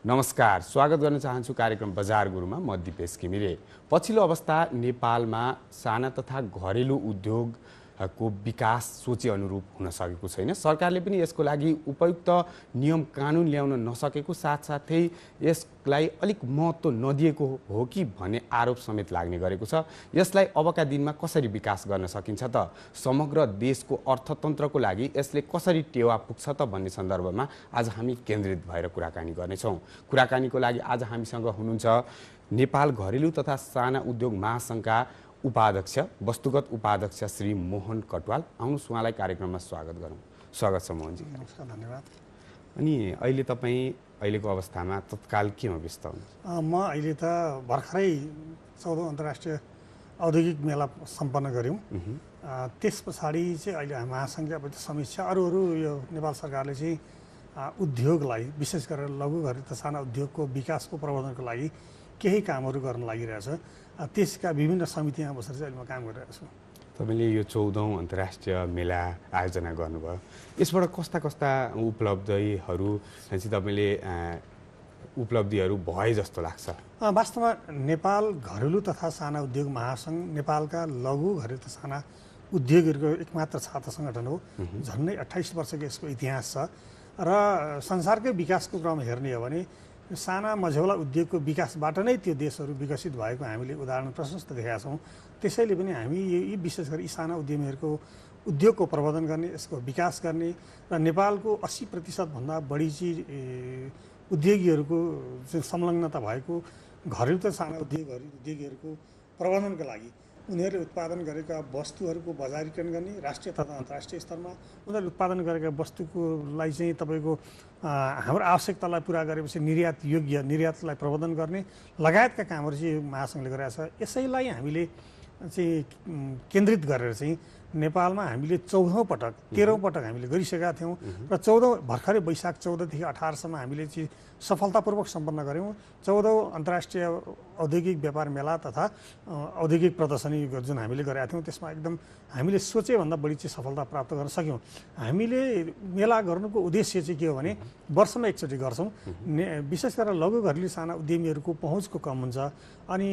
नमस्कार, स्वागत गर्न चाहन्छु कार्यक्रम बजार गुरुमा। म दिपेश घिमिरे। पछिल्लो अवस्था नेपालमा साना तथा घरेलु उद्योगको विकास सोचे अनुरूप हुन सकेको छैन। सरकारले पनि यसको लागि उपयुक्त नियम कानुन ल्याउन नसकेको साथसाथै यसलाई अलिक महत्त्व नदिएको हो कि भन्ने आरोप समेत लाग्ने गरेको छ। यसलाई अबका दिनमा कसरी विकास गर्न सकिन्छ त? समग्र देशको अर्थतन्त्रको लागि यसले कसरी टेवा पुग्छ त भन्ने सन्दर्भमा आज हामी केन्द्रित भएर कुराकानी गर्नेछौँ। कुराकानीको लागि आज हामीसँग हुनुहुन्छ नेपाल घरेलु तथा साना उद्योग महासङ्घका उपाध्यक्ष, वस्तुगत उपाध्यक्ष श्री मोहन कटवाल। आउनुहोस् उहाँलाई कार्यक्रममा स्वागत गरौँ। स्वागत छ मोहनजी। नमस्कार, धन्यवाद। अनि अहिले तपाईँ अहिलेको अवस्थामा तत्काल केमा व्यस्त हुनुहुन्छ? म अहिले त भर्खरै 14औं अन्तर्राष्ट्रिय औद्योगिक मेला सम्पन्न गऱ्यौँ। त्यस पछाडि चाहिँ अहिले महासङ्घले अब समीक्षा अरू यो नेपाल सरकारले चाहिँ उद्योगलाई विशेष गरेर लघु घरेलु तथा साना उद्योगको विकासको प्रवर्धनको लागि केही कामहरू गर्न लागिरहेछ। त्यसका विभिन्न समितिमा बसेर चाहिँ अहिले म काम गरिरहेको छु। तपाईँले यो 14औं अन्तर्राष्ट्रिय मेला आयोजना गर्नुभयो, यसबाट कस्ता कस्ता उपलब्धिहरू चाहिँ तपाईँले उपलब्धिहरू भए जस्तो लाग्छ? वास्तवमा नेपाल घरेलु तथा साना उद्योग महासङ्घ नेपालका लघु घरेलु तथा साना उद्योगहरूको एकमात्र छात्र सङ्गठन हो। झन्डै 28 वर्षको यसको इतिहास छ र संसारकै विकासको क्रम हेर्ने हो भने साना मझौला उद्योगको विकासबाट नै त्यो देशहरू विकसित भएको हामीले उदाहरण प्रशस्त देखेका छौँ। त्यसैले पनि हामी यी विशेष गरी यी साना उद्यमीहरूको उद्योगको प्रवर्धन गर्ने, यसको विकास गर्ने र नेपालको 80% भन्दा बढी चाहिँ उद्योगीहरूको चाहिँ संलग्नता भएको घरेलु तथा साना उद्योगीहरूको प्रवर्धनको लागि उनीहरूले उत्पादन गरेका वस्तुहरूको बजारीकरण गर्ने, राष्ट्रिय तथा अन्तर्राष्ट्रिय स्तरमा उनीहरूले उत्पादन गरेका वस्तुकोलाई चाहिँ तपाईँको हाम्रो आवश्यकतालाई पुरा गरेपछि निर्यात योग्य निर्यातलाई प्रवर्धन गर्ने लगायतका कामहरू चाहिँ महासङ्घले गरेका छ। यसैलाई हामीले चाहिँ केन्द्रित गरेर चाहिँ नेपालमा हामीले 14औं पटक 13औं पटक हामीले गरिसकेका थियौँ र 14औं भर्खरै वैशाख 14 देखि 18 सम्म हामीले चाहिँ सफलतापूर्वक सम्पन्न गऱ्यौँ। 14औं अन्तर्राष्ट्रिय औद्योगिक व्यापार मेला तथा औद्योगिक प्रदर्शनी जुन हामीले गरेका थियौँ त्यसमा एकदम हामीले सोचेभन्दा बढी चाहिँ सफलता प्राप्त गर्न सक्यौँ। हामीले मेला गर्नुको उद्देश्य चाहिँ के हो भने वर्षमा एकचोटि गर्छौँ। विशेष गरेर लघु घरेलु साना उद्यमीहरूको पहुँचको कम हुन्छ अनि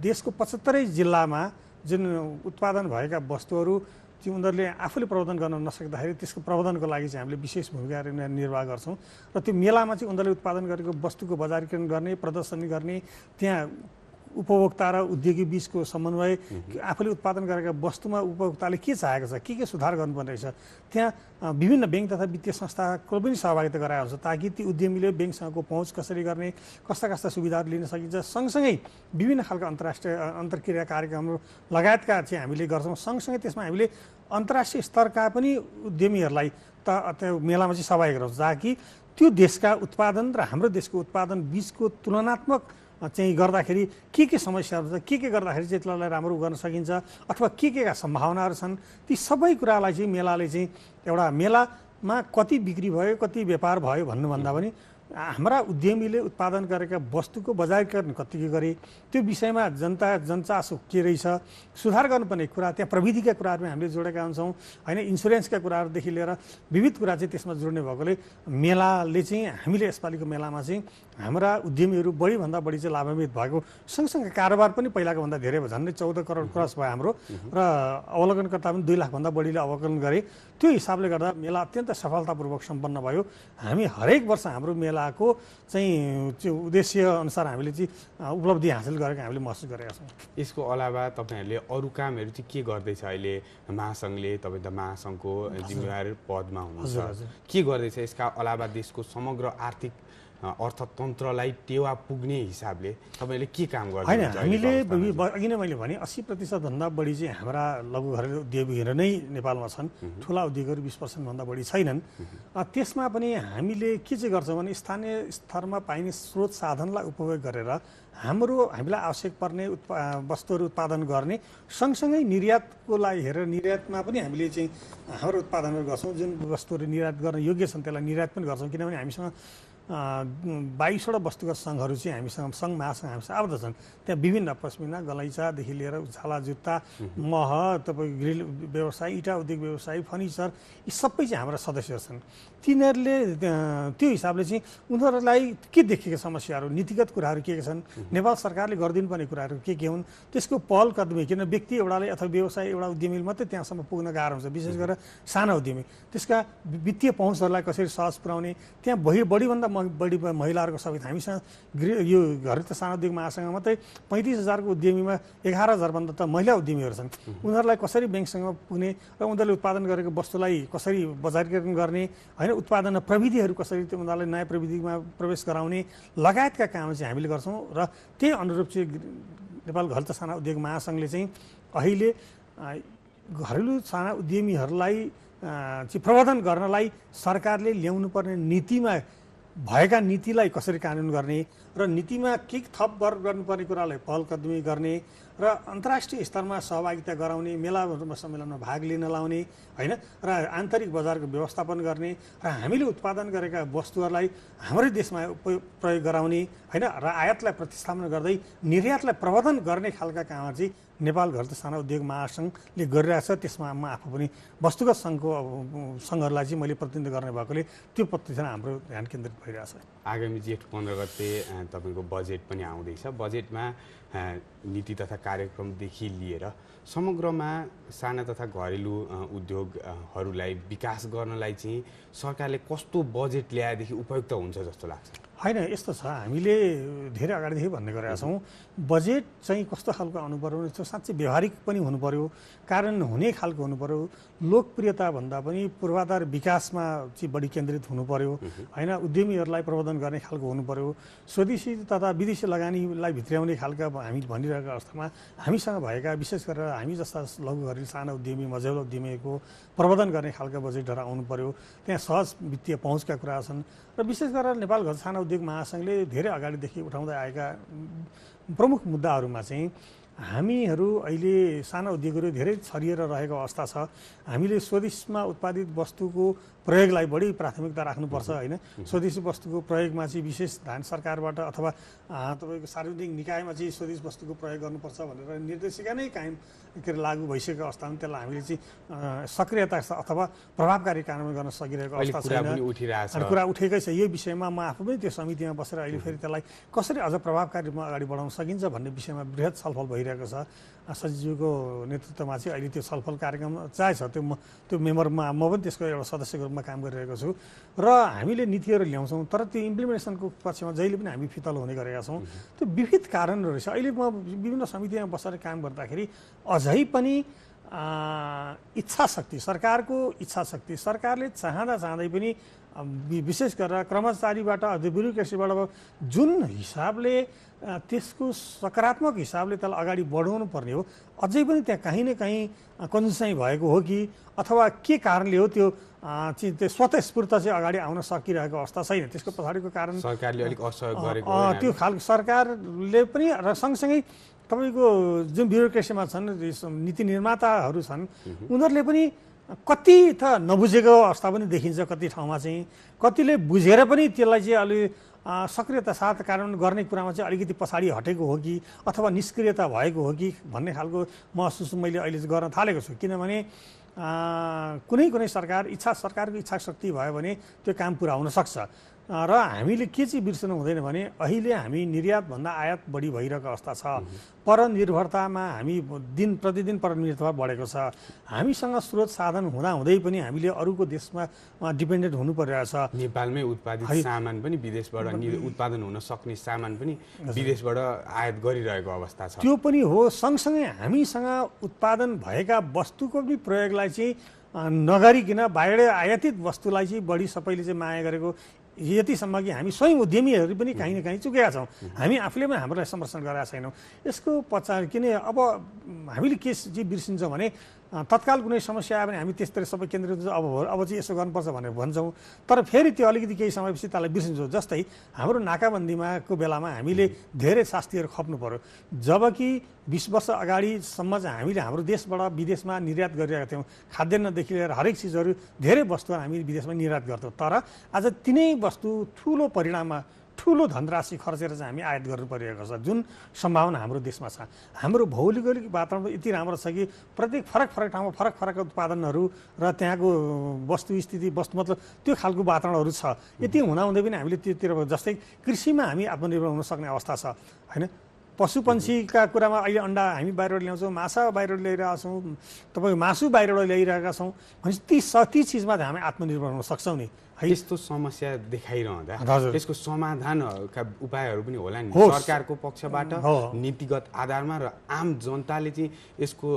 देशको 75 जिल्लामा जुन उत्पादन भएका वस्तुहरू चाहिँ उनीहरूले आफूले प्रवर्धन गर्न नसक्दाखेरि त्यसको प्रवर्धनको लागि चाहिँ हामीले विशेष भूमिका निर्वाह गर्छौँ र त्यो मेलामा चाहिँ उनीहरूले उत्पादन गरेको वस्तुको बजारीकरण गर्ने, प्रदर्शनी गर्ने, त्यहाँ उपभोक्ता र उद्योगी बीचको समन्वय, आफूले उत्पादन गरेका वस्तुमा उपभोक्ताले के चाहेको छ, के सुधार गर्नुपर्ने रहेछ, त्यहाँ विभिन्न ब्याङ्क तथा वित्तीय संस्थाको पनि सहभागिता गराएको हुन्छ ताकि ती उद्यमीले ब्याङ्कसँगको पहुँच कसरी गर्ने, कस्ता सुविधाहरू लिन सकिन्छ। सँगसँगै विभिन्न खालका अन्तर्राष्ट्रिय अन्तर्क्रिया कार्यक्रमहरू लगायतका चाहिँ हामीले गर्छौँ। सँगसँगै त्यसमा हामीले अन्तर्राष्ट्रिय स्तरका पनि उद्यमीहरूलाई त्यो मेलामा चाहिँ सहभागी गराउँछौँ ताकि त्यो देशका उत्पादन र हाम्रो देशको उत्पादन बीचको तुलनात्मक चाहिँ गर्दाखेरि के समस्याहरू छ, के गर्दाखेरि चाहिँ त्यसलाई राम्रो गर्न सकिन्छ अथवा केका सम्भावनाहरू छन्, ती सबै कुरालाई चाहिँ मेलाले चाहिँ एउटा मेलामा कति बिक्री भयो, कति व्यापार भयो भन्नुभन्दा पनि हाम्रा उद्यमीले उत्पादन गरेका वस्तुको बजारीकरण कतिको गरे, त्यो विषयमा जनचासो के रहेछ, सुधार गर्नुपर्ने कुरा, त्यहाँ प्रविधिका कुराहरूमा हामीले जोडेका हुन्छौँ होइन। इन्सुरेन्सका कुराहरूदेखि लिएर विविध कुरा चाहिँ त्यसमा जोड्ने भएकोले मेलाले चाहिँ हामीले यसपालिको मेलामा चाहिँ हाम्रा उद्यमीहरू बढीभन्दा बढी चाहिँ लाभान्वित भएको, सँगसँगै कारोबार पनि पहिलाको भन्दा धेरै भयो। झन्डै 14 करोड क्रस भयो हाम्रो र अवलोकनकर्ता पनि 2 लाखभन्दा बढीले अवलोकन गरे। त्यो हिसाबले गर्दा मेला अत्यन्त सफलतापूर्वक सम्पन्न भयो। हामी हरेक वर्ष हाम्रो मेलाको चाहिँ उद्देश्य अनुसार हामीले चाहिँ उपलब्धि हासिल गरेको हामीले महसुस गरेका छौँ। यसको अलावा तपाईँहरूले अरू कामहरू चाहिँ के गर्दैछ अहिले महासङ्घले? तपाईँ त महासङ्घको जिम्मेवार पदमा हुनुहुन्छ, के गर्दैछ? यसका अलावा देशको समग्र आर्थिक अर्थतन्त्रलाई टेवा पुग्ने हिसाबले तपाईँले के काम गर्नुहुन्छ? होइन, हामीले अघि नै मैले भने 80% भन्दा बढी चाहिँ हाम्रा लघु घरेलु उद्योगीहरू नै नेपालमा छन्। ठुला उद्योगहरू 20% भन्दा बढी छैनन्। त्यसमा पनि हामीले के चाहिँ गर्छौँ भने स्थानीय स्तरमा पाइने स्रोत साधनलाई उपयोग गरेर हामीलाई आवश्यक पर्ने वस्तुहरू उत्पादन गर्ने, सँगसँगै निर्यातको लागि हेरेर निर्यातमा पनि हामीले चाहिँ हाम्रो उत्पादनहरू गर्छौँ। जुन वस्तुहरू निर्यात गर्न योग्य छन् त्यसलाई निर्यात पनि गर्छौँ, किनभने हामीसँग 22वटा वस्तुगत सङ्घहरू चाहिँ हामीसँग सङ्घ महासङ्घ हामीसँग आबद्ध छन्। त्यहाँ विभिन्न पस्मिना गलैँचादेखि लिएर छाला जुत्ता मह तपाईँ ग्रिल व्यवसाय इँटा उद्योग व्यवसाय फर्निचर यी सबै चाहिँ हाम्रा सदस्यहरू छन्। तिनीहरूले त्यो हिसाबले चाहिँ उनीहरूलाई के देखेका समस्याहरू नीतिगत कुराहरू के छन्, नेपाल सरकारले गरिदिनुपर्ने कुराहरू के हुन्, त्यसको पहल कदमी किन व्यक्ति एउटाले अथवा व्यवसाय एउटा उद्यमीले मात्रै त्यहाँसम्म पुग्न गाह्रो हुन्छ, विशेष गरेर साना उद्यमी त्यसका वित्तीय पहुँचहरूलाई कसरी सहज पुर्याउने। त्यहाँ बढीभन्दा बढी महिलाहरूको सबै हामीसँग यो घर त सानो उद्योग महासङ्घ मात्रै 35,000को उद्यमीमा 11,000भन्दा त महिला उद्यमीहरू छन्। उनीहरूलाई कसरी ब्याङ्कसँग पुग्ने र उनीहरूले उत्पादन गरेको वस्तुलाई कसरी बजारीकरण गर्ने होइन, उत्पादन प्रविधिहरू कसरी उनीहरूलाई नयाँ प्रविधिमा प्रवेश गराउने लगायतका काम चाहिँ हामीले गर्छौँ। र त्यही अनुरूप चाहिँ नेपाल घर तथा साना उद्योग महासङ्घले चाहिँ अहिले घरेलु साना उद्यमीहरूलाई चाहिँ प्रवर्धन गर्नलाई सरकारले ल्याउनु पर्ने नीतिमा भएका नीतिलाई कसरी कानुन गर्ने र नीतिमा के थप गर्नुपर्ने कुरालाई पहल कदमी गर्ने र अन्तर्राष्ट्रिय स्तरमा सहभागिता गराउने, मेलाहरूमा सम्मेलनमा भाग लिन लाउने होइन, र आन्तरिक बजारको व्यवस्थापन गर्ने र हामीले उत्पादन गरेका वस्तुहरूलाई हाम्रै देशमा प्रयोग गराउने होइन, र आयातलाई प्रतिस्थापन गर्दै निर्यातलाई प्रवर्धन गर्ने खालका कामहरू चाहिँ नेपाल घर तथा साना उद्योग महासङ्घले गरिरहेछ। त्यसमा म आफू पनि वस्तुगत सङ्घहरूलाई चाहिँ मैले प्रतिनिधित्व गर्ने भएकोले त्यो प्रतिदिन हाम्रो ध्यान केन्द्रित भइरहेछ। आगामी जेठ 15 गते तपाईँको बजेट पनि आउँदैछ। बजेटमा नीति तथा कार्यक्रमदेखि लिएर समग्रमा साना तथा घरेलु उद्योगहरूलाई विकास गर्नलाई चाहिँ सरकारले कस्तो बजेट ल्याएदेखि उपयुक्त हुन्छ जस्तो लाग्छ? होइन, यस्तो छ, हामीले धेरै अगाडिदेखि भन्ने गरेका छौँ बजेट चाहिँ कस्तो खालको आउनु पऱ्यो, त्यो साँच्चै व्यवहारिक पनि हुनु पऱ्यो, कारण हुने खालको हुनु पऱ्यो, लोकप्रियता भन्दा पनि पूर्वाधार विकासमा चाहिँ बढी केन्द्रित हुनु पऱ्यो होइन, उद्यमीहरूलाई प्रवर्धन गर्ने खालको हुनु पऱ्यो, स्वदेशी तथा विदेशी लगानीलाई भित्र्याउने खालका हामी भनिरहेको अवस्थामा हामीसँग भएका विशेष गरेर हामी जस्ता लघु घरेलु साना उद्यमी मझौला उद्यमीको प्रवर्धन गर्ने खालका बजेटहरू आउनु पऱ्यो। त्यहाँ सहज वित्तीय पहुँचका कुरा छन् र विशेष गरेर नेपाल घर साना उद्योग महासङ्घले धेरै अगाडिदेखि उठाउँदै आएका प्रमुख मुद्दाहरूमा चाहिँ हामीहरू अहिले साना उद्योगहरू धेरै छरिएर रहेको अवस्था छ। हामीले स्वदेशमा उत्पादित वस्तुको प्रयोगलाई बढी प्राथमिकता राख्नुपर्छ होइन, स्वदेशी वस्तुको प्रयोगमा चाहिँ विशेष ध्यान सरकारबाट अथवा तपाईँको सार्वजनिक निकायमा चाहिँ स्वदेशी वस्तुको प्रयोग गर्नुपर्छ भनेर निर्देशिका नै कायम लागू भइसकेको अवस्थामा त्यसलाई हामीले चाहिँ सक्रियता अथवा प्रभावकारी कार्यान्वयन गर्न सकिरहेको अवस्था छैन। कुरा उठेकै छ, यो विषयमा म आफू पनि त्यो समितिमा बसेर अहिले फेरि त्यसलाई कसरी अझ प्रभावकारी रूपमा अगाडि बढाउन सकिन्छ भन्ने विषयमा बृहत छलफल भइरहेको छ। सचिवज्यूको नेतृत्वमा चाहिँ अहिले त्यो छलफल कार्यक्रम चाहिन्छ, त्यो मेम्बरमा म पनि त्यसको एउटा सदस्यको रूपमा काम गरिरहेको छु र हामीले नीतिहरू ल्याउँछौँ, तर त्यो इम्प्लिमेन्टेसनको पक्षमा जहिले पनि हामी फितल हुने गरेका छौँ। त्यो विविध कारणहरू रहेछ। अहिले म विभिन्न समितिमा बसेर काम गर्दाखेरि अझै पनि इच्छाशक्ति, सरकारको इच्छाशक्ति, सरकारले चाहँदै पनि विशेष गरेर कर्मचारीबाट ब्युरोक्रेसीबाट जुन हिसाबले त्यसको सकारात्मक हिसाबले त्यसलाई अगाडि बढाउनु पर्ने हो, अझै पनि त्यहाँ कहीँ न कहीँ कन्जुसाइ भएको हो कि अथवा के कारणले हो त्यो चाहिँ स्वतस्फूर्त चाहिँ अगाडि आउन सकिरहेको अवस्था छैन। त्यसको पछाडिको कारण सरकारले अलिक असहयोग गरेको त्यो खालको सरकारले पनि र सँगसँगै तपाईँको जुन ब्युरोक्रेसीमा छन् नीति निर्माताहरू छन् उनीहरूले पनि कति त नबुझेको अवस्था पनि देखिन्छ कति ठाउँमा चाहिँ, कतिले बुझेर पनि त्यसलाई चाहिँ अलि सक्रियता साथ कार्यान्वयन गर्ने कुरामा चाहिँ अलिकति पछाडि हटेको हो कि अथवा निष्क्रियता भएको हो कि भन्ने खालको महसुस मैले अहिले चाहिँ गर्न थालेको छु। किनभने कुनै सरकारको इच्छा शक्ति भयो भने त्यो काम पुरा हुन सक्छ। र हामीले के चाहिँ बिर्सनु हुँदैन भने अहिले हामी निर्यातभन्दा आयात बढी भइरहेको अवस्था छ। परनिर्भरतामा हामी दिन प्रतिदिन परनिर्भर बढेको छ। हामीसँग स्रोत साधन हुँदै पनि हामीले अरूको देशमा डिपेन्डेन्ट हुनु परिरहेछ। नेपालमै उत्पादित सामान पनि विदेशबाट उत्पादन हुन सक्ने सामान पनि विदेशबाट आयात गरिरहेको अवस्था छ। त्यो पनि हो, सँगसँगै हामीसँग उत्पादन भएका वस्तुको पनि प्रयोगलाई चाहिँ नगरिकन बाहिर आयातित वस्तुलाई चाहिँ बढी सबैले चाहिँ माया गरेको यतिसम्म कि हामी स्वयं उद्यमीहरू पनि कहीँ न कहीँ चुकेका छौँ। हामी आफूले पनि हामीलाई समर्थन गरेका छैनौँ। यसको पछाडि किन अब हामीले के चाहिँ बिर्सिन्छौँ भने तत्काल कुनै समस्या आयो भने हामी त्यसतिर सबै केन्द्रित अब चाहिँ यसो गर्नुपर्छ भनेर भन्छौँ, तर फेरि त्यो अलिकति केही समयपछि त्यसलाई बिर्सिन्छौँ। जस्तै हाम्रो नाकाबन्दीमाको बेलामा हामीले धेरै शास्तिहरू खप्नु पर्यो, जबकि 20 वर्ष अगाडिसम्म चाहिँ हामीले हाम्रो देशबाट विदेशमा निर्यात गरिरहेका थियौँ। खाद्यान्नदेखि लिएर हरेक चिजहरू धेरै वस्तुहरू हामी विदेशमा निर्यात गर्थ्यौँ, तर आज तिनै वस्तु ठुलो परिणाममा ठुलो धनराशि खर्चेर चाहिँ हामी आयात गर्नु परिरहेको छ, जुन सम्भावना हाम्रो देशमा छ। हाम्रो भौगोलिक वातावरण यति राम्रो छ कि प्रत्येक फरक फरक ठाउँमा फरक फरक उत्पादनहरू र त्यहाँको वस्तुस्थिति मतलब त्यो खालको वातावरणहरू छ। यति हुँदाहुँदै पनि हामीले त्योतिर जस्तै कृषिमा हामी आत्मनिर्भर हुन सक्ने अवस्था छ होइन। पशुपन्छीका कुरामा अहिले अन्डा हामी बाहिरबाट ल्याउँछौँ, माछा बाहिरबाट ल्याइरहेका छौँ, तपाईँको मासु बाहिरबाट ल्याइरहेका छौँ भनेपछि ती चिजमा हामी आत्मनिर्भर हुन सक्छौँ नि। यस्तो समस्या देखाइरहँदा त्यसको समाधानका उपायहरू पनि होला नि सरकारको पक्षबाट नीतिगत आधारमा, र आम जनताले चाहिँ यसको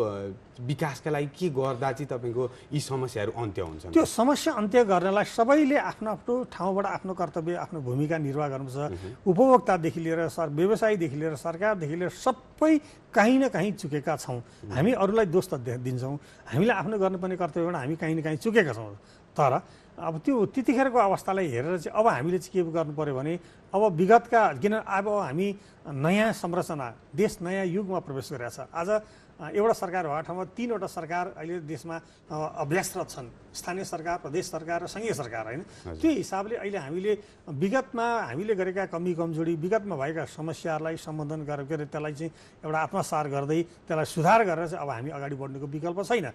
विकासका लागि के गर्दा चाहिँ तपाईँको यी समस्याहरू अन्त्य हुन्छन्? त्यो समस्या अन्त्य गर्नलाई सबैले आफ्नो आफ्नो ठाउँबाट आफ्नो कर्तव्य आफ्नो भूमिका निर्वाह गर्नुपर्छ। उपभोक्तादेखि लिएर व्यवसायीदेखि लिएर सरकारदेखि लिएर सबै कहीँ न कहीँ चुकेका छौँ। हामी अरूलाई दोष त दिन्छौँ, हामीले आफ्नो गर्नुपर्ने कर्तव्यबाट हामी कहीँ न कहीँ चुकेका छौँ। तर अब त्यो त्यतिखेरको अवस्थालाई हेरेर चाहिँ अब हामीले चाहिँ के गर्नु पर्यो भने अब विगतका किन अब हामी नयाँ संरचना देश नयाँ युगमा प्रवेश गरिरहेछ। आज एउटा सरकार भएको ठाउँमा 3वटा सरकार अहिले देशमा अभ्यासरत छन्, स्थानीय सरकार, प्रदेश सरकार र सङ्घीय सरकार होइन। त्यो हिसाबले अहिले हामीले विगतमा हामीले गरेका कमी कमजोरी, विगतमा भएका समस्याहरूलाई सम्बोधन गरेर त्यसलाई चाहिँ एउटा आत्मसार गर्दै त्यसलाई सुधार गरेर चाहिँ अब हामी अगाडि बढ्नुको विकल्प छैन।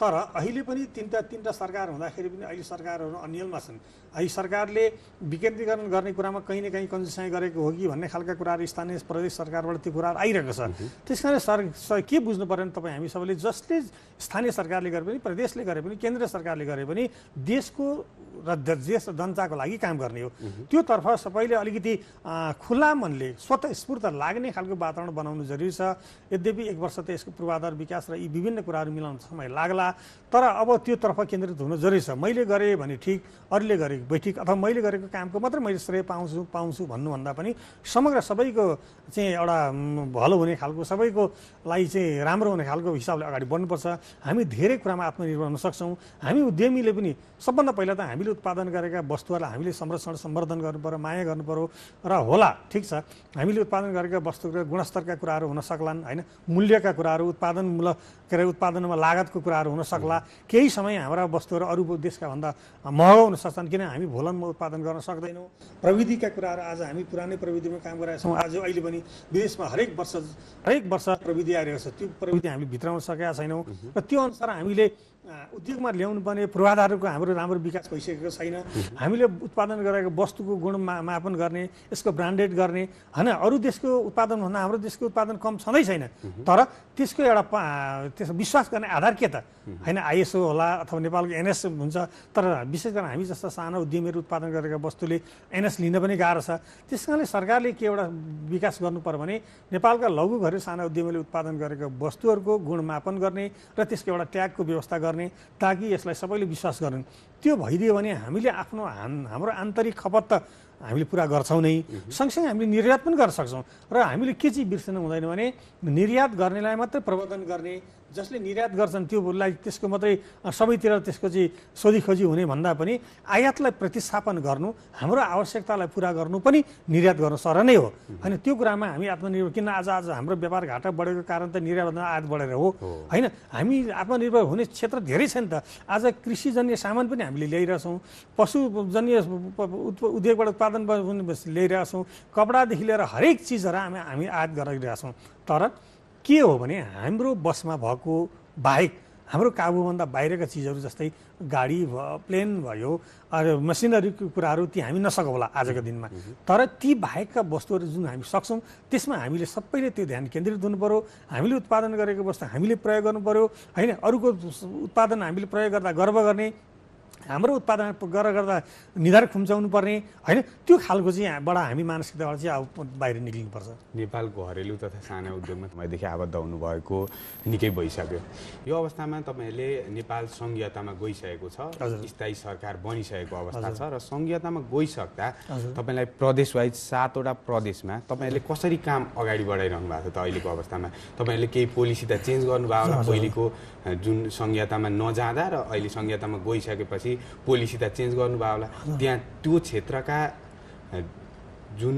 तर अहिले पनि तिनवटा सरकार हुँदाखेरि पनि अहिले सरकारहरू अन्यलमा छन्। अहिले सरकारले विकेन्द्रीकरण गर्ने कुरामा कहीँ न कहीँ कन्जुसाइ गरेको हो कि भन्ने खालका कुराहरू स्थानीय प्रदेश सरकारबाट त्यो कुराहरू आइरहेको छ। त्यस कारण के बुझ्नु पर्यो भने तपाईँ हामी सबैले जसले स्थानीय सरकारले गरे पनि, प्रदेशले गरे पनि, केन्द्र सरकारले गरे पनि देशको र देश र जनताको लागि काम गर्ने हो। त्योतर्फ सबैले अलिकति खुला मनले स्वतःस्फूर्त लाग्ने खालको वातावरण बनाउनु जरुरी छ। यद्यपि 1 वर्ष त यसको पूर्वाधार विकास र यी विभिन्न कुराहरू मिलाउन समय लाग्ला, तर अब त्योतर्फ केन्द्रित हुनु जरुरी छ। मैले गरेँ भने ठिक, अरूले गरेको बैठिक अथवा मैले गरेको कामको मात्र मैले श्रेय पाउँछु भन्नुभन्दा पनि समग्र सबैको चाहिँ एउटा भलो हुने खालको, सबैको लागि चाहिँ राम्रो हुने खालको हिसाबले अगाडि बढ्नुपर्छ। हामी धेरै कुरामा आत्मनिर्भर हुन सक्छौँ। हामी उद्यमीले पनि सबभन्दा पहिला त हामीले उत्पादन गरेका वस्तुहरूलाई हामीले संरक्षण सम्वर्धन गर्नु पर्यो, माया गर्नु पर्यो र होला ठिक छ हामीले उत्पादन गरेका वस्तुको गुणस्तरका कुराहरू हुन सक्लान् होइन, मूल्यका कुराहरू उत्पादनमा लागतको कुराहरू हुन सक्ला। केही समय हाम्रा वस्तुहरू अरू देशका भन्दा महँगो हुन सक्छन् किन हामी भोलनमा उत्पादन गर्न सक्दैनौँ। प्रविधिका कुराहरू आज हामी पुरानै प्रविधिमा काम गरिरहेका छौँ। आज अहिले पनि विदेशमा हरेक वर्ष प्रविधि आइरहेको छ, त्यो प्रविधि हामीले भित्राउन सकेका छैनौँ र त्यो अनुसार हामीले उद्योगमा ल्याउनु पर्ने पूर्वाधारको हाम्रो राम्रो विकास भइसकेको छैन। हामीले उत्पादन गरेको वस्तुको गुण मापन गर्ने, यसको ब्रान्डेड गर्ने होइन। अरू देशको उत्पादनभन्दा हाम्रो देशको उत्पादन कम छँदै छैन, तर त्यसको एउटा त्यस विश्वास गर्ने आधार के त होइन, आइएसओ होला अथवा नेपालको एनएस हुन्छ। तर विशेष गरेर हामी जस्ता साना उद्यमीहरू उत्पादन गरेका वस्तुले एनएस लिन पनि गाह्रो छ। त्यस कारणले सरकारले के एउटा विकास गर्नु पर्यो भने नेपालका लघु घरेलु साना उद्यमीले उत्पादन गरेका वस्तुहरूको गुण मापन गर्ने र त्यसको एउटा ट्यागको व्यवस्था गर्ने, ताकि यसलाई सबैले विश्वास गरून्। त्यो भइदियो भने हामीले हाम्रो आन्तरिक खपत त हामीले पुरा गर्छौँ नै, सँगसँगै हामीले निर्यात पनि गर्न सक्छौँ। र हामीले के चाहिँ बिर्सनु हुँदैन भने निर्यात गर्नेलाई मात्रै प्रवर्धन गर्ने, जसले निर्यात गर्छन् त्योलाई त्यसको मात्रै सबैतिर त्यसको चाहिँ सोधीखोजी हुने भन्दा पनि आयातलाई प्रतिस्थापन गर्नु, हाम्रो आवश्यकतालाई पुरा गर्नु पनि निर्यात गर्नु सर नै हो होइन। त्यो कुरामा हामी आत्मनिर्भर किन आज हाम्रो व्यापार घाटा बढेको कारण त निर्यातभन्दा आयात बढेर हो होइन। हामी आत्मनिर्भर हुने क्षेत्र धेरै छ नि त। आज कृषिजन्य सामान पनि हामीले ल्याइरहेछौँ, पशुजन्य उद्योगबाट उत्पादन ल्याइरहेछौँ, कपडादेखि लिएर हरेक चिजहरू हामी आयात गरिरहेछौँ। तर के हो भने हाम्रो बसमा भएको बाहेक हाम्रो काबुभन्दा बाहिरका चिजहरू जस्तै गाडी भयो, प्लेन भयो, मसिनरीको कुराहरू ती हामी नसकौँला आजको दिनमा। तर ती बाहेकका वस्तुहरू जुन हामी सक्छौँ त्यसमा हामीले सबैले त्यो ध्यान केन्द्रित हुनु पर्यो। हामीले उत्पादन गरेको वस्तु हामीले प्रयोग गर्नु पर्यो होइन। अरूको उत्पादन हामीले प्रयोग गर्दा गर्व गर्ने, हाम्रो उत्पादन गर्दा निधार खुम्चाउनु पर्ने होइन, त्यो खालको चाहिँ यहाँबाट हामी मानसिकताबाट चाहिँ अब बाहिर निक्लिनुपर्छ। नेपाल घरेलु तथा साना उद्योगमा समयदेखि आबद्ध हुनुभएको निकै भइसक्यो। यो अवस्थामा तपाईँहरूले नेपाल सङ्घीयतामा गइसकेको छ, स्थायी सरकार बनिसकेको अवस्था छ र सङ्घीयतामा गइसक्दा तपाईँलाई प्रदेश वाइज 7 वटा प्रदेशमा तपाईँहरूले कसरी काम अगाडि बढाइरहनु भएको छ त? अहिलेको अवस्थामा तपाईँहरूले केही पोलिसी त चेन्ज गर्नुभयो होला, पहिलेको जुन सङ्घीयतामा नजाँदा र अहिले सङ्घीयतामा गइसकेपछि पोलिसी त चेन्ज गर्नुभयो होला। त्यहाँ त्यो क्षेत्रका जुन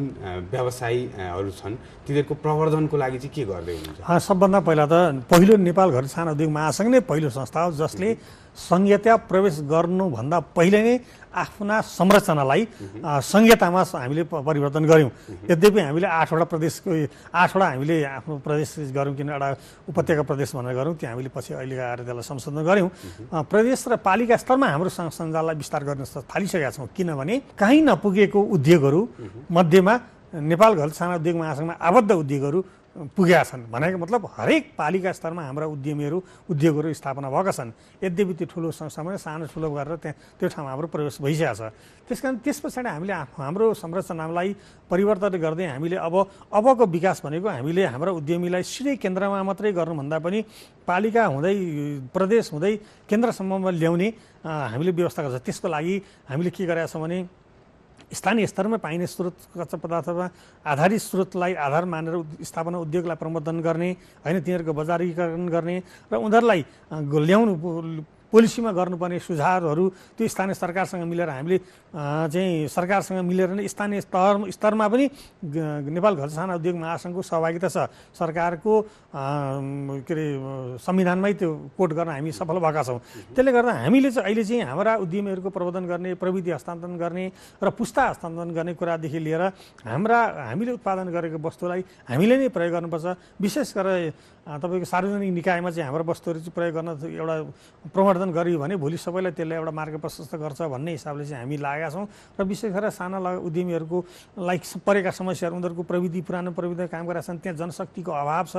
व्यवसायीहरू छन् तिनीहरूको प्रवर्धनको लागि चाहिँ के गर्दै हुनुहुन्छ? सबभन्दा पहिलो नेपाल घरेलु साना उद्योग महासङ्घ नै पहिलो संस्था हो जसले सङ्घीयता प्रवेश गर्नुभन्दा पहिले नै आफ्ना संरचनालाई सङ्घीयतामा हामीले परिवर्तन गऱ्यौँ। यद्यपि हामीले 8वटा हामीले आफ्नो प्रदेश गऱ्यौँ, किन एउटा उपत्यका प्रदेश भनेर गऱ्यौँ, त्यो हामीले पछि अहिले आएर त्यसलाई संशोधन गऱ्यौँ। प्रदेश र पालिका स्तरमा हाम्रो सञ्जाललाई विस्तार गर्न थालिसकेका छौँ, किनभने कहीँ नपुगेको उद्योगहरू मध्येमा नेपाल घरेलु साना उद्योग महासङ्घमा आबद्ध उद्योगहरू पुगेका छन्। भनेको मतलब हरेक पालिका स्तरमा हाम्रा उद्योगहरू स्थापना भएका छन्। यद्यपि त्यो ठुलो संस्थामा सानो ठुलो गरेर त्यहाँ त्यो ठाउँमा हाम्रो प्रवेश भइसकेको छ। त्यस कारण त्यस पछाडि हामीले हाम्रो संरचनालाई परिवर्तन गर्दै हामीले अबको विकास भनेको हामीले हाम्रा उद्यमीलाई सिधै केन्द्रमा मात्रै गर्नुभन्दा पनि पालिका हुँदै प्रदेश हुँदै केन्द्रसम्ममा ल्याउने हामीले व्यवस्था गर्छ। त्यसको लागि हामीले के गरेका छौँ भने स्थानीय स्तरमा पाइने स्रोत कच्चा पदार्थमा आधारित स्रोतलाई आधार मानेर स्थापना उद्योगलाई प्रवर्धन गर्ने होइन, तिनीहरूको बजारीकरण गर्ने र उनीहरूलाई ल्याउनु पोलिसीमा गर्नुपर्ने सुझावहरू त्यो स्थानीय सरकारसँग मिलेर हामीले चाहिँ सरकारसँग मिलेर नै स्थानीय स्तरमा पनि नेपाल घरेलु साना उद्योग महासङ्घको सहभागिता छ। सरकारको के अरे संविधानमै त्यो कोट गर्न हामी सफल भएका छौँ। त्यसले गर्दा हामीले चाहिँ अहिले चाहिँ हाम्रा उद्यमीहरूको प्रवर्धन गर्ने, प्रविधि हस्तान्तरण गर्ने र पुस्ता हस्तान्तरण गर्ने कुरादेखि लिएर हामीले उत्पादन गरेको वस्तुलाई हामीले नै प्रयोग गर्नुपर्छ। विशेष गरेर तपाईँको सार्वजनिक निकायमा चाहिँ हाम्रो वस्तुहरू चाहिँ प्रयोग गर्न एउटा प्रवर्धन गरियो भने भोलि सबैलाई त्यसले एउटा मार्ग प्रशस्त गर्छ भन्ने हिसाबले चाहिँ हामी लागेका छौँ। र विशेष गरेर साना उद्यमीहरूको लागि परेका समस्याहरू, उनीहरूको पुरानो प्रविधि काम गरेका छन्, त्यहाँ जनशक्तिको अभाव छ,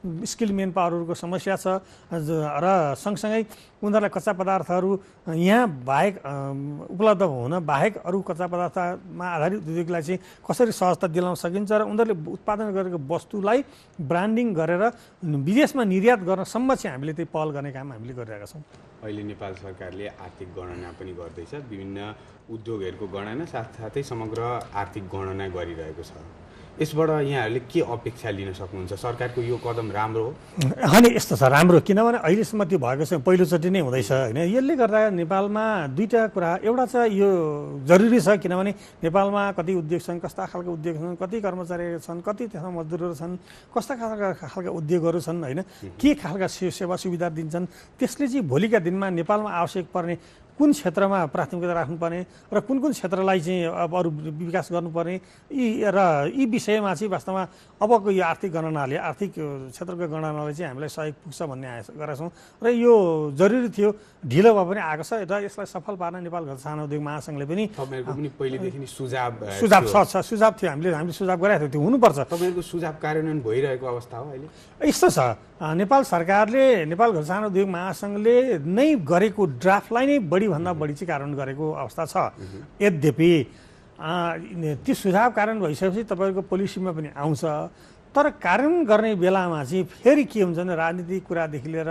स्किल मेन पावरहरूको समस्या छ र सँगसँगै उनीहरूलाई कच्चा पदार्थहरू यहाँ बाहेक उपलब्ध हुन बाहेक अरू कच्चा पदार्थमा आधारित उद्योगलाई चाहिँ कसरी सहजता दिलाउन सकिन्छ र उनीहरूले उत्पादन गरेको वस्तुलाई ब्रान्डिङ गरेर विदेशमा निर्यात गर्नसम्म चाहिँ हामीले त्यही पहल गर्ने काम हामीले गरिरहेका छौँ। अहिले नेपाल सरकारले आर्थिक गणना पनि गर्दैछ, विभिन्न उद्योगहरूको गणना साथसाथै समग्र आर्थिक गणना गरिरहेको छ। यसबाट यहाँहरूले के अपेक्षा लिन सक्नुहुन्छ? सरकारको यो कदम राम्रो हो? होइन, यस्तो छ, राम्रो, किनभने अहिलेसम्म त्यो भएको छ, पहिलोचोटि नै हुँदैछ होइन। यसले गर्दा नेपालमा दुईवटा कुरा, एउटा चाहिँ यो जरुरी छ किनभने नेपालमा कति उद्योग छन्, कस्ता खालको उद्योग छन्, कति कर्मचारी छन्, कति त्यसमा मजदुरहरू छन्, कस्ता खालका उद्योगहरू छन् होइन, के खालका सेवा सुविधा दिन्छन्, त्यसले चाहिँ भोलिका दिनमा नेपालमा आवश्यक पर्ने कुन क्षेत्रमा प्राथमिकता राख्नुपर्ने र कुन क्षेत्रलाई चाहिँ अब अरू विकास गर्नुपर्ने यी विषयमा चाहिँ वास्तवमा अबको यो आर्थिक गणनाले, आर्थिक क्षेत्रको गणनाले चाहिँ हामीलाई सहयोग पुग्छ भन्ने आशा गरेका छौँ र यो जरुरी थियो। ढिलो भए पनि आएको छ र यसलाई सफल पार्न नेपाल घरेलु साना उद्योग महासङ्घले पनि पहिलेदेखि सुझाव थियो, हामीले सुझाव गरेका थियौँ, त्यो हुनुपर्छ। तपाईँहरूको सुझाव कार्यान्वयन भइरहेको अवस्था हो अहिले? यस्तो छ, नेपाल सरकारले नेपाल घरेलु साना उद्योग महासङ्घले नै गरेको ड्राफ्टलाई नै बढीभन्दा बढी चाहिँ कार्यान्वयन गरेको अवस्था छ। यद्यपि ती सुझाव कार्यान्वयन भइसकेपछि तपाईँको पोलिसीमा पनि आउँछ, तर कार्यान्वयन गर्ने बेलामा चाहिँ फेरि के हुन्छ भने राजनीतिक कुरादेखि लिएर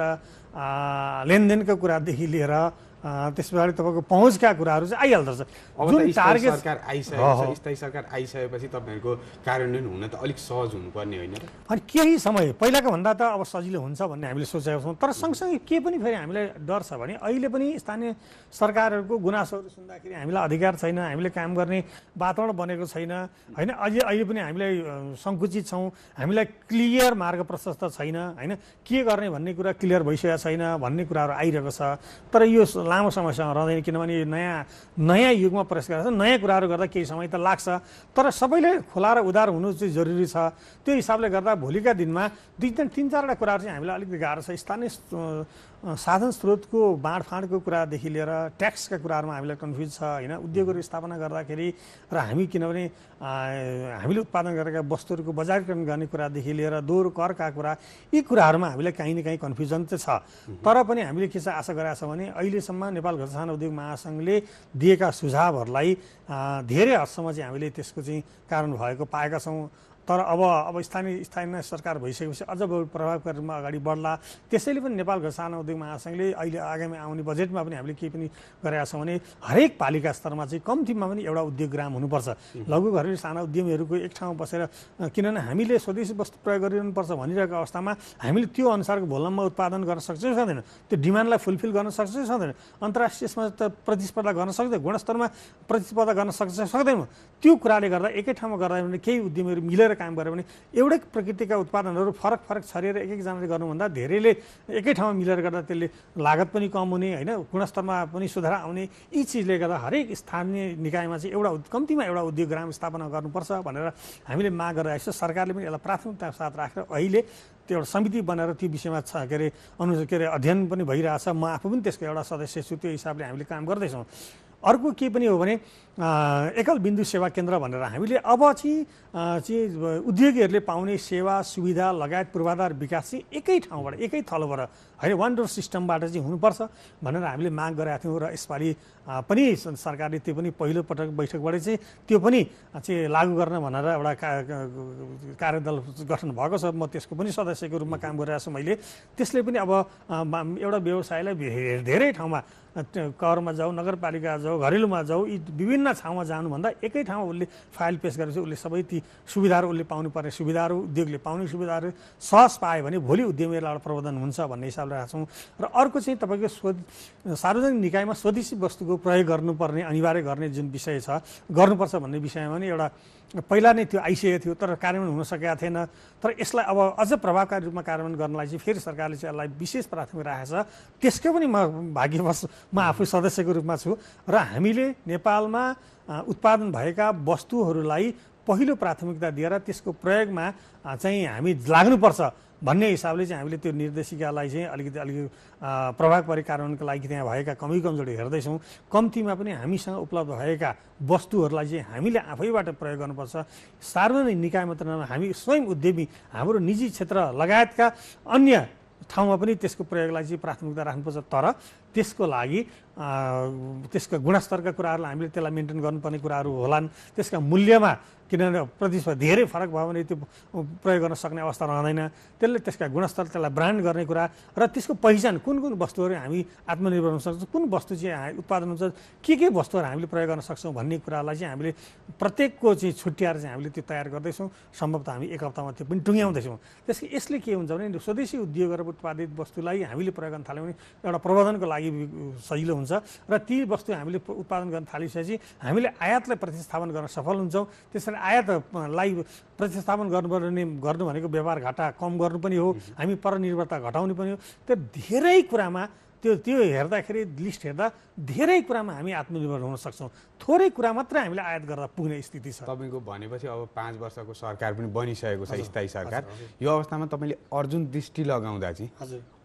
लेनदेनका कुरादेखि लिएर त्यस पछाडि तपाईँको पहुँचका कुराहरू चाहिँ आइहाल्दछ। जुन टार्गेट सरकार आइसकेपछि, स्थायी सरकार आइसकेपछि तपाईँहरूको कार्यान्वयन हुन त अलिक सहज हुनुपर्ने होइन र? अनि केही समय पहिलाको भन्दा त अब सजिलो हुन्छ भन्ने हामीले सोचेका छौँ। तर सँगसँगै के पनि फेरि हामीलाई डर छ भने अहिले पनि स्थानीय सरकारहरूको गुनासोहरू सुन्दाखेरि हामीलाई अधिकार छैन, हामीले काम गर्ने वातावरण बनेको छैन होइन, अहिले पनि हामीलाई सङ्कुचित छौँ, हामीलाई क्लियर मार्ग प्रशस्त छैन होइन, के गर्ने भन्ने कुरा क्लियर भइसकेको छैन भन्ने कुराहरू आइरहेको छ। तर यो लामो समयसँग रहँदैन, किनभने नयाँ युगमा प्रवेश गरेर नयाँ कुराहरू गर्दा केही समय त लाग्छ, तर सबैले खोला र उदार हुनु चाहिँ जरुरी छ। त्यो हिसाबले गर्दा भोलिका दिनमा 3-4वटा कुराहरू चाहिँ हामीलाई अलिकति गाह्रो छ। स्थानीय साधन स्रोतको बाँडफाँडको कुरादेखि लिएर ट्याक्सका कुराहरूमा हामीलाई कन्फ्युज छ होइन, उद्योगहरू स्थापना गर्दाखेरि र हामी किनभने हामीले उत्पादन गरेका वस्तुहरूको बजारीकरण गर्ने कुरादेखि लिएर दोहोरो करका कुरा, यी कुराहरूमा हामीलाई काहीँ न काहीँ कन्फ्युजन चाहिँ छ। तर पनि हामीले के चाहिँ आशा गरेका छौँ भने अहिलेसम्म अहिलेसम्म नेपाल घर साना उद्योग महासङ्घले दिएका सुझावहरूलाई धेरै हदसम्म चाहिँ हामीले त्यसको चाहिँ कारण भएको पाएका छौँ। तर अब स्थानीय सरकार भइसकेपछि अझ प्रभावकारी रूपमा अगाडि बढ्ला। त्यसैले पनि नेपाल घर साना उद्योग महासङ्घले अहिले आगामी आउने बजेटमा पनि हामीले केही पनि गरेका छौँ भने हरेक पालिका स्तरमा चाहिँ कम्तीमा पनि एउटा उद्योगग्राम हुनुपर्छ। लघु घरेलु साना उद्यमीहरूको एक ठाउँमा बसेर, किनभने हामीले स्वदेशी वस्तु प्रयोग गरिरहनुपर्छ भनिरहेको अवस्थामा हामीले त्यो अनुसारको भोलममा उत्पादन गर्न सक्छौँ सक्दैन, त्यो डिमान्डलाई फुलफिल गर्न सक्छौँ सक्दैन, अन्तर्राष्ट्रियमा त प्रतिस्पर्धा गर्न सक्दैन, गुणस्तरमा प्रतिस्पर्धा गर्न सक्छ सक्दैनौँ। त्यो कुराले गर्दा एकै ठाउँमा गर्दा भने केही उद्यमीहरू मिलेर काम गऱ्यो भने एउटै प्रकृतिका उत्पादनहरू फरक फरक छरिएर एक एकजनाले गर्नुभन्दा धेरैले एकै ठाउँमा मिलेर गर्दा त्यसले लागत पनि कम हुने, होइन, गुणस्तरमा पनि सुधार आउने। यी चिजले गर्दा हरेक स्थानीय निकायमा चाहिँ कम्तीमा एउटा उद्योगग्राम स्थापना गर्नुपर्छ भनेर हामीले माग गरिरहेको छ। सरकारले पनि यसलाई प्राथमिकताका साथ राखेर अहिले त्यो एउटा समिति बनाएर त्यो विषयमा अध्ययन पनि भइरहेछ। म आफू पनि त्यसको एउटा सदस्य छु। त्यो हिसाबले हामीले काम गर्दैछौँ। अर्को के पनि हो भने एकल बिन्दु सेवा केन्द्र भनेर हामीले अब चाहिँ उद्योगीहरूले पाउने सेवा सुविधा लगायत पूर्वाधार विकास चाहिँ एकै ठाउँबाट एकै थलोबाट होइन वान डोर सिस्टमबाट चाहिँ हुनुपर्छ भनेर हामीले माग गरेका थियौँ। र यसपालि पनि सरकारले त्यो पनि पहिलो पटक बैठकबाट चाहिँ त्यो पनि चाहिँ लागू गर्न भनेर एउटा कार्यदल गठन भएको छ। म त्यसको पनि सदस्यको रूपमा काम गरिरहेको छु मैले। त्यसले पनि अब एउटा व्यवसायलाई धेरै ठाउँमा करमा जाऊ, नगरपालिका जाऊ, घरेलुमा जाऊ, यी विभिन्न ठाउँमा जानुभन्दा एकै ठाउँमा उसले फाइल पेश गरेपछि उसले सबै ती सुविधाहरू उसले पाउनुपर्ने सुविधाहरू, उद्योगले पाउने सुविधाहरू सहज पायो भने भोलि उद्यमीहरूलाई प्रबन्धन हुन्छ भन्ने हिसाबले राखेका छौँ। र अर्को चाहिँ तपाईँको सार्वजनिक निकायमा स्वदेशी वस्तुको प्रयोग गर्नुपर्ने अनिवार्य गर्ने जुन विषय छ, गर्नुपर्छ भन्ने विषयमा पनि एउटा पहिला नै त्यो आइसकेको थियो तर कार्यान्वयन हुन सकेका थिएन। तर यसलाई अब अझ प्रभावकारी रूपमा कार्यान्वयन गर्नलाई चाहिँ फेरि सरकारले चाहिँ यसलाई विशेष प्राथमिकता राखेको छ। त्यसको पनि म भाग्यवश म आफू सदस्यको रूपमा छु र हामीले नेपालमा उत्पादन भएका वस्तुहरूलाई पहिलो प्राथमिकता दिएर त्यसको प्रयोगमा चाहिँ हामी लाग्नुपर्छ भन्ने हिसाबले चाहिँ हामीले त्यो निर्देशिकालाई चाहिँ अलिकति प्रभावकारी कार्यान्वयनको लागि त्यहाँ भएका कमी कमजोरी हेर्दैछौँ। कम्तीमा पनि हामीसँग उपलब्ध भएका वस्तुहरूलाई चाहिँ हामीले आफैबाट प्रयोग गर्नुपर्छ। सार्वजनिक निकाय मात्र नभएर हामी स्वयं उद्यमी, हाम्रो निजी क्षेत्र लगायतका अन्य ठाउँमा पनि त्यसको प्रयोगलाई चाहिँ प्राथमिकता राख्नुपर्छ। तर त्यसको लागि त्यसका गुणस्तरका कुराहरूलाई हामीले त्यसलाई मेन्टेन गर्नुपर्ने कुराहरू होलान्। त्यसका मूल्यमा किनभने प्रतिस्पर्धा धेरै फरक भयो भने त्यो प्रयोग गर्न सक्ने अवस्था रहँदैन। त्यसले त्यसका गुणस्तर, त्यसलाई ब्रान्ड गर्ने कुरा र त्यसको पहिचान, कुन कुन वस्तुहरू हामी आत्मनिर्भर हुन सक्छौँ, कुन वस्तु चाहिँ उत्पादन हुन्छ, के वस्तुहरू हामीले प्रयोग गर्न सक्छौँ भन्ने कुरालाई चाहिँ हामीले प्रत्येकको चाहिँ छुट्याएर चाहिँ हामीले त्यो तयार गर्दैछौँ। सम्भवतः हामी एक हप्तामा त्यो पनि टुङ्ग्याउँदैछौँ। यसले के हुन्छ भने स्वदेशी उद्योगहरू उत्पादित वस्तुलाई हामीले प्रयोग गर्न थाल्यौँ भने एउटा प्रबन्धनको लागि सजिलो हुन्छ र ती वस्तु हामीले उत्पादन गर्न थालिसकेपछि हामीले आयातलाई प्रतिस्थापन गर्न सफल हुन्छौँ। त्यसरी आयातलाई प्रतिस्थापन गर्नु भनेको व्यवहार घाटा कम गर्नु पनि हो, हामी परनिर्भरता घटाउनु पनि हो। त्यो धेरै कुरामा त्यो हेर्दाखेरि लिस्ट हेर्दा धेरै कुरामा हामी आत्मनिर्भर हुन सक्छौँ। थोरै कुरा मात्रै हामीले आयात गर्दा पुग्ने स्थिति छ। तपाईँको भनेपछि अब 5 वर्षको सरकार पनि बनिसकेको छ, स्थायी सरकार। यो अवस्थामा तपाईँले अर्जुन दृष्टि लगाउँदा चाहिँ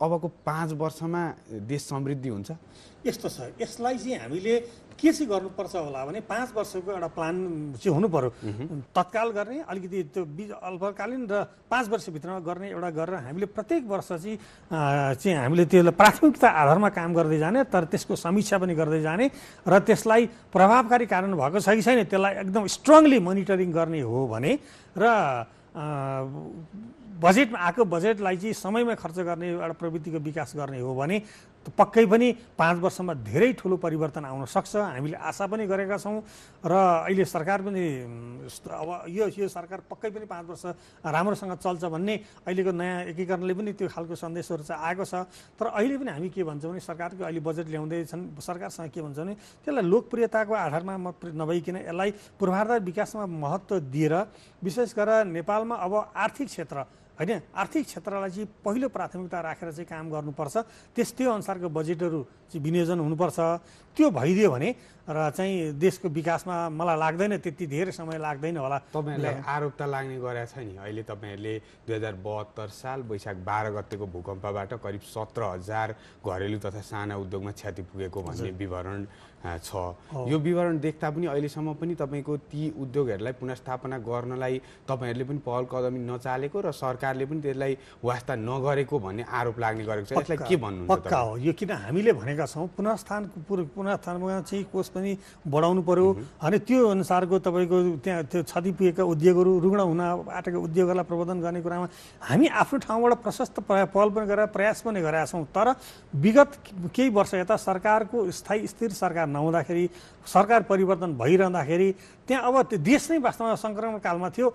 अबको 5 वर्षमा देश समृद्धि हुन्छ? यस्तो छ, यसलाई चाहिँ हामीले के चाहिँ गर्नुपर्छ होला भने 5 वर्षको एउटा प्लान चाहिँ हुनु पर्यो। तत्काल गर्ने, अलिकति त्यो अल्पकालीन र 5 वर्षभित्रमा गर्ने एउटा गरेर हामीले प्रत्येक वर्ष चाहिँ हामीले त्यसलाई प्राथमिकता आधारमा काम गर्दै जाने, तर त्यसको समीक्षा पनि गर्दै जाने र त्यसलाई प्रभावकारी कारण भएको छ कि छैन त्यसलाई एकदम स्ट्रङली मोनिटरिङ गर्ने हो भने र बजेटमा आएको बजेटलाई चाहिँ समयमा खर्च गर्ने एउटा प्रवृत्तिको विकास गर्ने हो भने पक्कै पनि 5 वर्षमा धेरै ठुलो परिवर्तन आउन सक्छ। हामीले आशा पनि गरेका छौँ र अहिले सरकार पनि अब यो सरकार पक्कै पनि 5 वर्ष राम्रोसँग चल्छ भन्ने अहिलेको नयाँ एकीकरणले पनि त्यो खालको सन्देशहरू चाहिँ आएको छ। तर अहिले पनि हामी के भन्छौँ भने सरकारको अहिले बजेट ल्याउँदैछन्, सरकारसँग के भन्छ भने त्यसलाई लोकप्रियताको आधारमा नभइकन यसलाई पूर्वाधार विकासमा महत्त्व दिएर विशेष गरेर नेपालमा अब आर्थिक क्षेत्र होइन, आर्थिक क्षेत्रलाई चाहिँ पहिलो प्राथमिकता राखेर चाहिँ काम गर्नुपर्छ। त्यो अनुसारको बजेटहरू चाहिँ विनियोजन हुनुपर्छ। त्यो भइदियो भने र चाहिँ देशको विकासमा मलाई लाग्दैन त्यति धेरै समय लाग्दैन होला। तपाईँहरूलाई आरोप त लाग्ने गरेको छ नि, अहिले तपाईँहरूले 2072 साल वैशाख 12 गतेको भूकम्पबाट करिब 17,000 घरेलु तथा साना उद्योगमा क्षति पुगेको भन्ने विवरण छ। यो विवरण देख्दा पनि अहिलेसम्म पनि तपाईँको ती उद्योगहरूलाई पुनर्स्थापना गर्नलाई तपाईँहरूले पनि पहल कदमी नचालेको र सरकार सरकारले पनि त्यसलाई वास्ता नगरेको भन्ने आरोप लाग्ने गरेको छ। यसलाई के भन्नुहुन्छ? पक्का हो यो, किन हामीले भनेका छौँ पुनर्स्थानमा चाहिँ कोष पनि बढाउनु पर्यो अनि त्यो अनुसारको तपाईँको त्यहाँ त्यो क्षति पुगेका उद्योगहरू रुग्ण हुन आँटेका उद्योगहरूलाई प्रबन्धन गर्ने कुरामा हामी आफ्नो ठाउँबाट प्रशस्त पहल पनि गरेर प्रयास पनि गरेका छौँ। तर विगत केही वर्ष यता सरकारको स्थायी स्थिर सरकार नहुँदाखेरि, सरकार परिवर्तन भइरहँदाखेरि त्यहाँ अब त्यो देश नै वास्तवमा सङ्क्रमण कालमा थियो।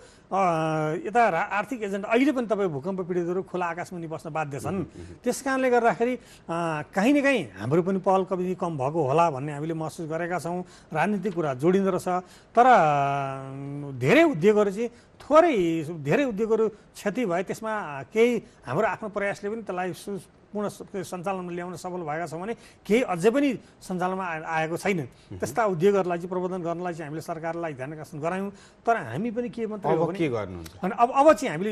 यता आर्थिक एजेन्ट अहिले पनि तपाईँ भूकम्प पीडितहरू खुला आकाशमुनि बस्न बाध्य छन्। त्यस कारणले गर्दाखेरि कहीँ न कहीँ हाम्रो पनि पहल कति कम भएको होला भन्ने हामीले महसुस गरेका छौँ। राजनीतिक कुरा जोडिँदो रहेछ, तर धेरै उद्योगहरू चाहिँ धेरै उद्योगहरू क्षति भए त्यसमा केही हाम्रो आफ्नो प्रयासले पनि त्यसलाई पूर्ण सञ्चालनमा ल्याउन सफल भएका छौँ भने केही अझै पनि सञ्चालनमा आएको छैन। त्यस्ता उद्योगहरूलाई चाहिँ प्रबन्धन गर्नलाई चाहिँ हामीले सरकारलाई ध्यान आकर्षण गरायौँ। तर हामी पनि के मात्रै हो भने अनि अब चाहिँ हामीले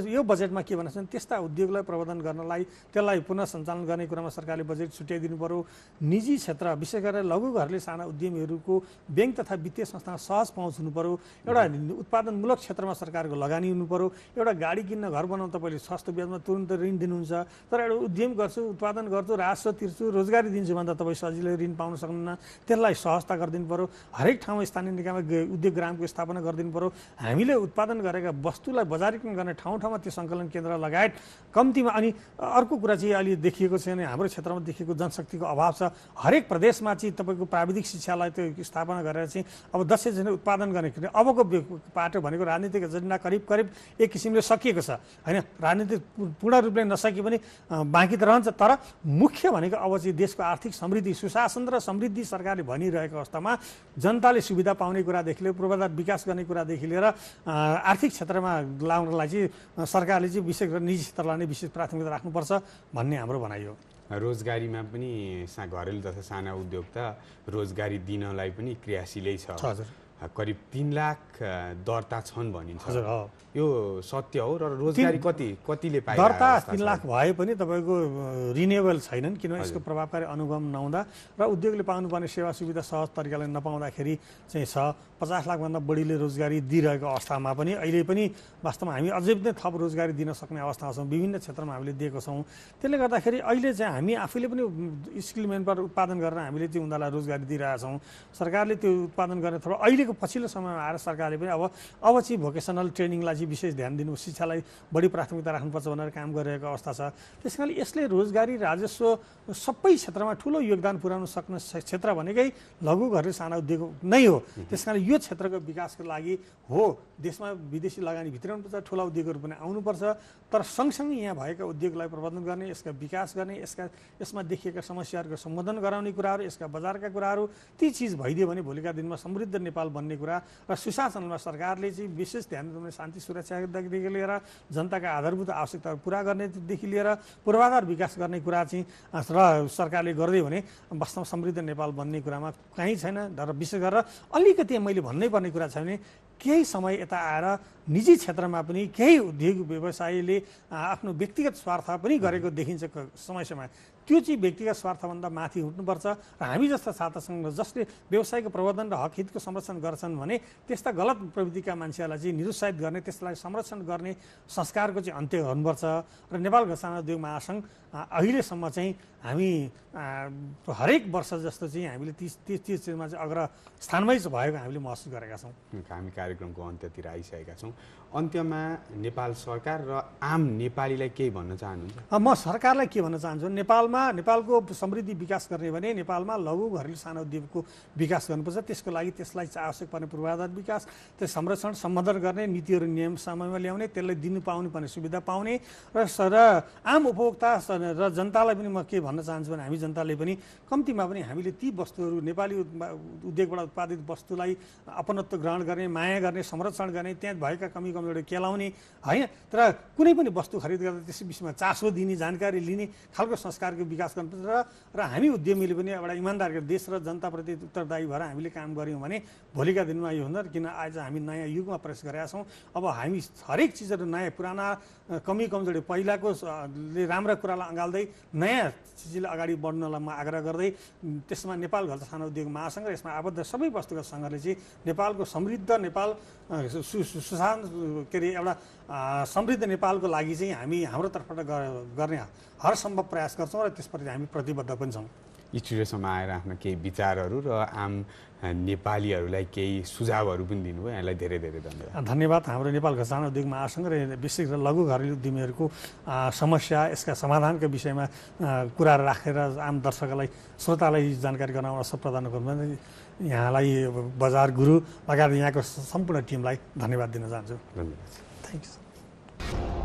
यो बजेटमा के भनेको छ, त्यस्ता उद्योगलाई प्रबन्धन गर्नलाई त्यसलाई पुनः सञ्चालन गर्ने कुरामा सरकारले बजेट छुट्याइदिनु पर्यो। निजी क्षेत्र विशेष गरेर लघु घरले साना उद्यमीहरूको ब्याङ्क तथा वित्तीय संस्थामा सहज पहुँच हुनु पर्यो। एउटा उत्पादनमूलक क्षेत्रमा सरकारको लगानी हुनु पर्यो। एउटा गाडी किन्न घर बनाउन तपाईँले सस्तो ब्याजमा तुरन्त ऋण दिनुहुन्छ, तर एउटा उद्यम गर्छु, उत्पादन गर्छु, राजस्व तिर्छु, रोजगारी दिन्छु भन्दा तपाईँ सजिलै ऋण पाउन सक्नुहुन्न। त्यसलाई सहजता गरिदिनु पर्यो। हरेक ठाउँमा स्थानीय निकायमा उद्योग ग्रामको स्थापना गरिदिनु पर्यो। हामीले उत्पादन गरेका वस्तुलाई बजारीकरण गर्ने ठाउँ ठाउँमा त्यो सङ्कलन केन्द्र लगायत कम्तीमा। अनि अर्को कुरा चाहिँ अहिले देखिएको छ भने हाम्रो क्षेत्रमा देखिएको जनशक्तिको अभाव छ। हरेक प्रदेशमा चाहिँ तपाईँको प्राविधिक शिक्षालाई त्यो स्थापना गरेर चाहिँ अब 10 जना उत्पादन गर्ने अबको पाटो भनेको राजनीतिक एजेन्डा करिब एक किसिमले सकिएको छ होइन। राजनीति पूर्ण रूपले नसके पनि बाँकी त रहन्छ। तर मुख्य भनेको अब चाहिँ देशको आर्थिक समृद्धि, सुशासन र समृद्धि सरकारले भनिरहेको अवस्थामा जनताले सुविधा पाउने कुरादेखि लिएर पूर्वाधार विकास गर्ने कुरादेखि लिएर आर्थिक क्षेत्रमा लाउनलाई चाहिँ सरकारले चाहिँ विशेष गरेर निजी क्षेत्रलाई नै विशेष प्राथमिकता राख्नुपर्छ भन्ने हाम्रो भनाइ हो। रोजगारीमा पनि घरेलु तथा साना उद्योक्ता रोजगारी दिनलाई पनि क्रियाशीलै छ। करिब 3 लाख दर्ता छन् भनिन्छ। हजुर हो, यो सत्य हो। र रोजगारी कतिले पाए? दर्ता 3 लाख भए पनि तपाईँको रिन्युएबल छैनन्, किनभने यसको प्रभावकारी अनुगमन नहुँदा र उद्योगले पाउनुपर्ने सेवा सुविधा सहज तरिकाले नपाउँदाखेरि चाहिँ छ। 50 लाखभन्दा बढीले रोजगारी दिइरहेको अवस्थामा पनि अहिले पनि वास्तवमा हामी अझै पनि थप रोजगारी दिन सक्ने अवस्थामा छौँ। विभिन्न क्षेत्रमा हामीले दिएको छौँ। त्यसले गर्दाखेरि अहिले चाहिँ हामी आफैले पनि स्किल म्यानपावर उत्पादन गरेर हामीले चाहिँ उनीहरूलाई रोजगारी दिइरहेका छौँ। सरकारले त्यो उत्पादन गर्ने थोरै अहिलेको पछिल्लो समयमा आएर सरकारले पनि अब चाहिँ भोकेसनल ट्रेनिङलाई चाहिँ विशेष ध्यान दिनु, शिक्षालाई बढी प्राथमिकता राख्नुपर्छ भनेर काम गरिरहेको अवस्था छ। त्यस कारणले यसले रोजगारी राजस्व सबै क्षेत्रमा ठुलो योगदान पुर्याउन सक्ने क्षेत्र भनेकै लघु घरेलु साना उद्योग नै हो। त्यस कारण यो क्षेत्रको विकासको लागि हो देशमा विदेशी लगानी भित्राउनुपर्छ, ठुला उद्योगहरू पनि आउनुपर्छ। तर सँगसँगै यहाँ भएका उद्योगलाई प्रबन्धन गर्ने, यसका विकास गर्ने, यसमा देखिएका समस्याहरूको सम्बोधन गराउने कुराहरू, यसका बजारका कुराहरू, ती चिज भइदियो भने भोलिका दिनमा समृद्ध नेपाल बन्ने कुरा र सुशासनमा सरकारले चाहिँ विशेष ध्यान दिने, शान्ति सुरक्षादेखि लिएर जनताका आधारभूत आवश्यकताहरू पुरा गर्नेदेखि लिएर पूर्वाधार विकास गर्ने कुरा चाहिँ र सरकारले गर्दै भने वास्तवमा समृद्ध नेपाल बन्ने कुरामा कहीँ छैन। र विशेष गरेर अलिकति मैले भन्नै पर्ने कुरा छ भने केही समय यता आएर निजी क्षेत्रमा पनि केही उद्योग व्यवसायीले आफ्नो व्यक्तिगत स्वार्थ पनि गरेको देखिन्छ समय त्यो चाहिँ व्यक्तिगत स्वार्थभन्दा माथि उठ्नुपर्छ। र हामी जस्ता छात्रसँग जसले व्यवसायको प्रवर्धन र हक हितको संरक्षण गर्छन् भने त्यस्ता गलत प्रवृत्तिका मान्छेहरूलाई चाहिँ निरुत्साहित गर्ने, त्यसलाई संरक्षण गर्ने संस्कारको चाहिँ अन्त्य गर्नुपर्छ। र नेपाल साना उद्योग महासङ्घ अहिलेसम्म चाहिँ हामी हरेक वर्ष जस्तो चाहिँ हामीले चिजमा चाहिँ अग्र स्थानमै भएको हामीले महसुस गरेका छौँ। हामी कार्यक्रमको अन्त्यतिर आइसकेका छौँ। अन्त्यमा नेपाल सरकार र आम नेपालीलाई केही भन्न चाहनुहुन्छ? म सरकारलाई के भन्न चाहन्छु, नेपालको समृद्धि विकास गर्ने भने नेपालमा लघु घरेलु सानो उद्योगको विकास गर्नुपर्छ। त्यसको लागि त्यसलाई आवश्यक पर्ने पूर्वाधार विकास, त्यो संरक्षण सम्बोधन गर्ने, नीतिहरू नियम समयमा ल्याउने, त्यसलाई दिनु पाउनु पर्ने सुविधा पाउने र आम उपभोक्ता र जनतालाई पनि म के भन्न चाहन्छु भने हामी जनताले पनि कम्तीमा पनि हामीले ती वस्तुहरू नेपाली उद्योगबाट उत्पादित वस्तुलाई अपनत्व ग्रहण गर्ने, माया गर्ने, संरक्षण गर्ने, त्यहाँ भएका कमी कमजोरी केलाउने होइन। तर कुनै पनि वस्तु खरिद गर्दा त्यस विषयमा चासो दिने, जानकारी लिने खालको संस्कारको विकास गर्नुपर्छ। र हामी उद्यमीले पनि एउटा इमान्दार देश र जनताप्रति उत्तरदायी भएर हामीले काम गऱ्यौँ भने भोलिका दिनमा यो हुँदैन। किन आज हामी नयाँ युगमा प्रवेश गरेका छौँ। अब हामी हरेक चिजहरू नयाँ पुराना कमी कमजोरी पहिलाको राम्रा कुरालाई अँगाल्दै नयाँ चिजले अगाडि बढ्नलाई म आग्रह गर्दै त्यसमा नेपाल घरेलु सानो उद्योग महासङ्घ र यसमा आबद्ध सबै वस्तुगत सङ्घले चाहिँ नेपालको समृद्ध नेपाल के अरे एउटा समृद्ध नेपालको लागि चाहिँ हामी हाम्रो तर्फबाट गर्ने हरसम्भव प्रयास गर्छौँ र त्यसप्रति हामी प्रतिबद्ध पनि छौँ। स्टुडियोसम्म आएर आफ्ना केही विचारहरू र आम नेपालीहरूलाई केही सुझावहरू पनि दिनुभयो। यहाँलाई धेरै धेरै धन्यवाद। धन्यवाद। हाम्रो नेपाल साना उद्योग महासङ्घ र विशेष गरेर लघु घरेलु उद्यमीहरूको समस्या, यसका समाधानका विषयमा कुरा राखेर आम दर्शकलाई, श्रोतालाई जानकारी गराउन अवसर प्रदान गर्नु यहाँलाई बजार गुरु लगायत यहाँको सम्पूर्ण टिमलाई धन्यवाद दिन चाहन्छु। धन्यवाद। Thank you.